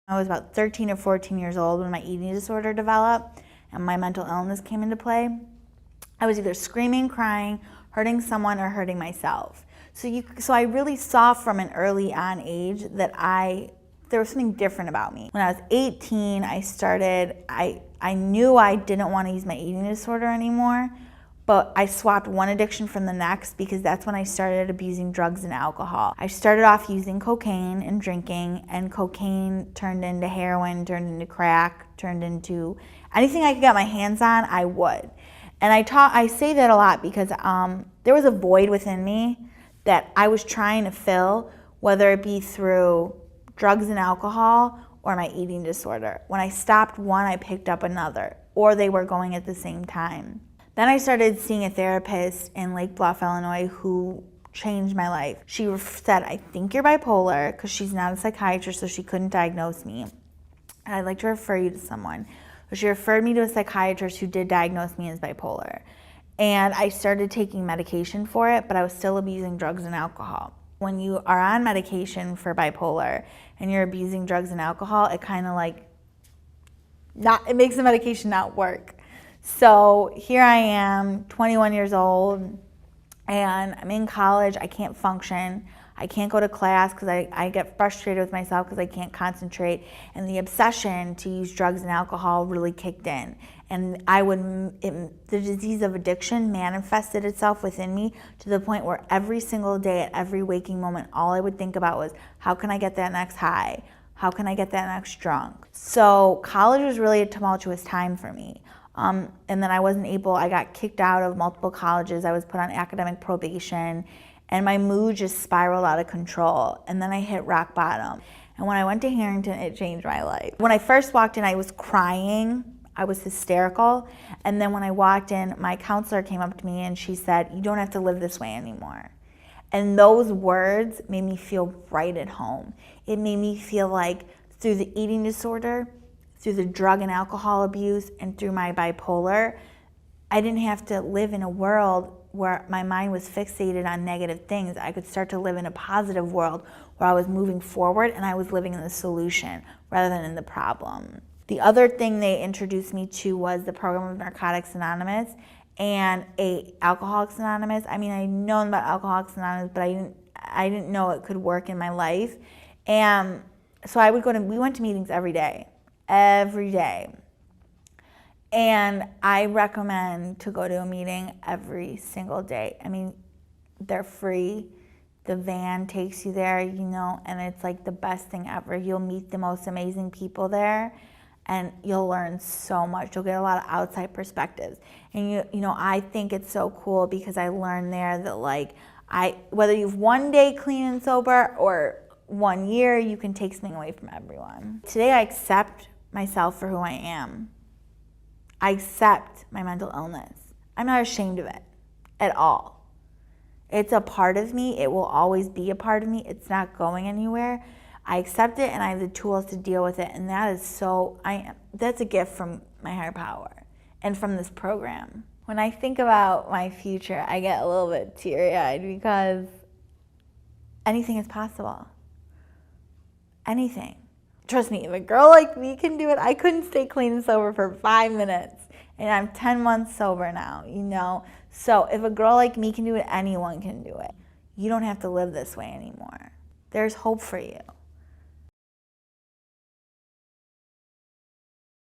I was about 13 or 14 years old when my eating disorder developed and my mental illness came into play. I was either screaming, crying, hurting someone, or hurting myself. So I really saw from an early on age that there was something different about me. When I was 18, I knew I didn't want to use my eating disorder anymore, but I swapped one addiction from the next because that's when I started abusing drugs and alcohol. I started off using cocaine and drinking, and cocaine turned into heroin, turned into crack, turned into anything I could get my hands on, I would. And I say that a lot because there was a void within me that I was trying to fill, whether it be through drugs and alcohol or my eating disorder. When I stopped one, I picked up another, or they were going at the same time. Then I started seeing a therapist in Lake Bluff, Illinois, who changed my life. She said, I think you're bipolar, because she's not a psychiatrist, so she couldn't diagnose me. And I'd like to refer you to someone. So she referred me to a psychiatrist who did diagnose me as bipolar. And I started taking medication for it, but I was still abusing drugs and alcohol. When you are on medication for bipolar and you're abusing drugs and alcohol, it kind of it makes the medication not work. So here I am, 21 years old, and I'm in college. I can't function. I can't go to class because I get frustrated with myself because I can't concentrate. And the obsession to use drugs and alcohol really kicked in. And the disease of addiction manifested itself within me to the point where every single day, at every waking moment, all I would think about was, how can I get that next high? How can I get that next drunk? So college was really a tumultuous time for me. And then I got kicked out of multiple colleges. I was put on academic probation, and my mood just spiraled out of control. And then I hit rock bottom. And when I went to Harrington, it changed my life. When I first walked in, I was crying. I was hysterical. And then when I walked in, my counselor came up to me and she said, you don't have to live this way anymore. And those words made me feel right at home. It made me feel like through the eating disorder, through the drug and alcohol abuse, and through my bipolar, I didn't have to live in a world where my mind was fixated on negative things. I could start to live in a positive world where I was moving forward and I was living in the solution rather than in the problem. The other thing they introduced me to was the program of Narcotics Anonymous and Alcoholics Anonymous. I mean, I'd known about Alcoholics Anonymous, but I didn't know it could work in my life. And so we went to meetings every day. And I recommend to go to a meeting every single day. I mean, they're free. The van takes you there, and it's like the best thing ever. You'll meet the most amazing people there, and you'll learn so much. You'll get a lot of outside perspectives. And I think it's so cool because I learned there that whether you've one day clean and sober or 1 year, you can take something away from everyone. Today I accept myself for who I am. I accept my mental illness. I'm not ashamed of it at all. It's a part of me. It will always be a part of me. It's not going anywhere. I accept it, and I have the tools to deal with it, and that's a gift from my higher power and from this program. When I think about my future, I get a little bit teary-eyed because anything is possible. Anything. Trust me, if a girl like me can do it, I couldn't stay clean and sober for 5 minutes. And I'm 10 months sober now, So if a girl like me can do it, anyone can do it. You don't have to live this way anymore. There's hope for you.